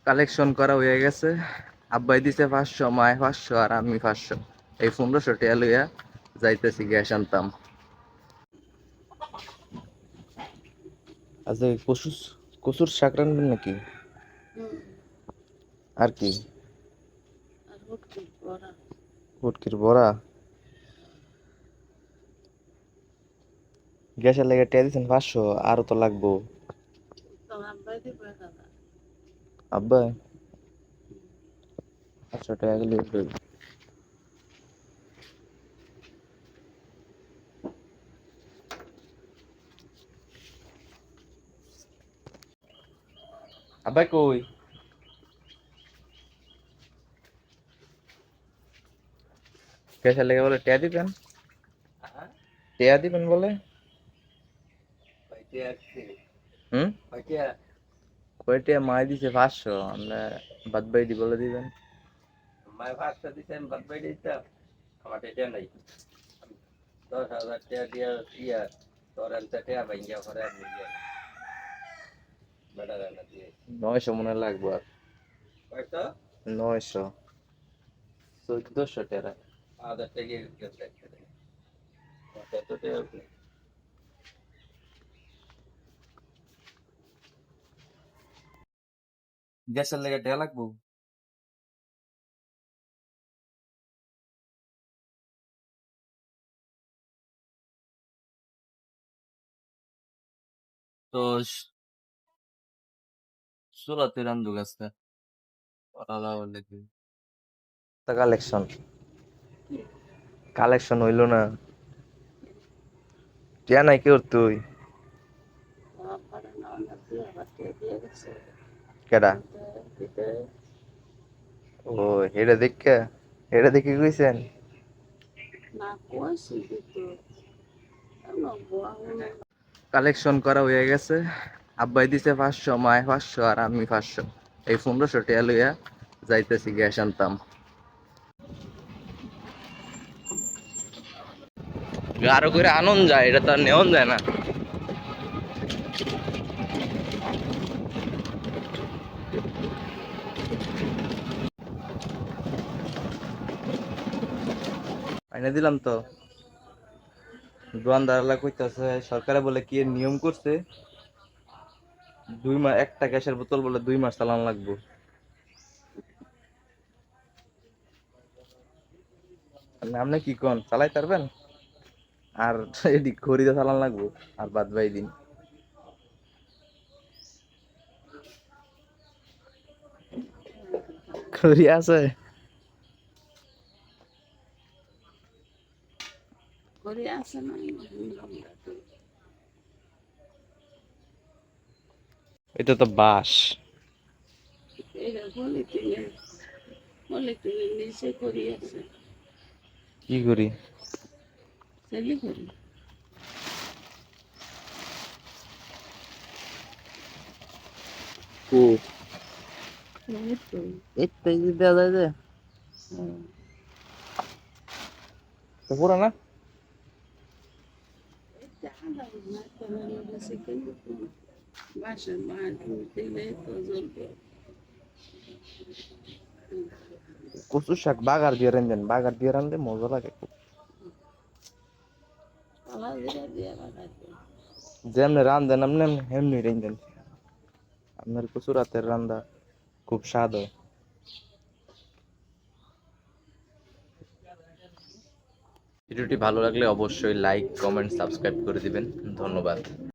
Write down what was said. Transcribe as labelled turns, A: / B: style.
A: Collection করা হয়ে গেছে। আব্বাই দিছে 500, মায় 500 আর আমি 500। এই 1500 টাকা লইয়া যাইতেছি গ্যাস আনতাম। আচ্ছা, কচুর কচুর শাক রান্নবেন নাকি? আর কি? ফুটকির বড়া। গ্যাসের লেগে টিয়া দিচ্ছেন 500, আরো তো লাগবো। আব্বা 500 টাকা গেলে হইলো। আব্বাই কই? গ্যাসের লেগে বলে টিয়া দিবেন? টিয়া দিবেন বলে? হুম, কয়টিয়া মাই দিছে 500, আমরা বাদ বাই দি বলে দিবেন।
B: মায়ের ভাতটা দিতে আমি বাদ বাইরে দিতাম আমার এটা নাই 10,000 টাকা দিয়ে ইয়া তোর আনতে টাকা ভাঙ্গিয়া পরে আমি বেড়া রান্না দিয়ে
A: 900 মনে হয় লাগবো আর।
B: কয়তো
A: 900, 1400 টাকা।
B: 1,000 টাকা গেছে এত টাকা
A: গ্যাসের লেগে টিয়া লাগবো। তো চুলাতে রান্ধু গাছটা কালেকশন কালেকশন হইলো না। টিয়া নাই কি ওর তুই? কেডা? ও, হেডা দেখে কইছেন। কালেকশন করা হয়ে গেছে। আব্বাই দিছে 500, মায় 500 আর আমি 500। এই 1500 টাকা লইয়া যাইতেছি গ্যাস আনতাম। আরো করে আনন্দ যায়, এটা তো আর নেওয়া যায় না। আইনা দিলাম তো। দোয়ানদারলা কইতাছে সরকারে বলে কি নিয়ম করছে, 2 মাস একটা গ্যাসের বোতল বলে 2 মাস চালান লাগবো। আপনি কি কোন চালাই পারবেন? আর এদিক খড়িতে চালান লাগবো আর বাদ বাই দিন। খড়ি আছে? এটা তো বাঁশ। কি করি? ও, এই যে দেওয়া যায় যে, তো পুরো না? কচু শাক বাগার দিয়ে রান্ধেন, বাগার দিয়ে রান্ধলে মজা লাগে খুব। যেমনি রান্ধেন আপনি এমনি রান্ধেন। আপনার কচু রাতের রান্দা খুব স্বাদ হয়। ভিডিওটি ভালো লাগলে অবশ্যই লাইক, কমেন্ট, সাবস্ক্রাইব করে দিবেন। ধন্যবাদ।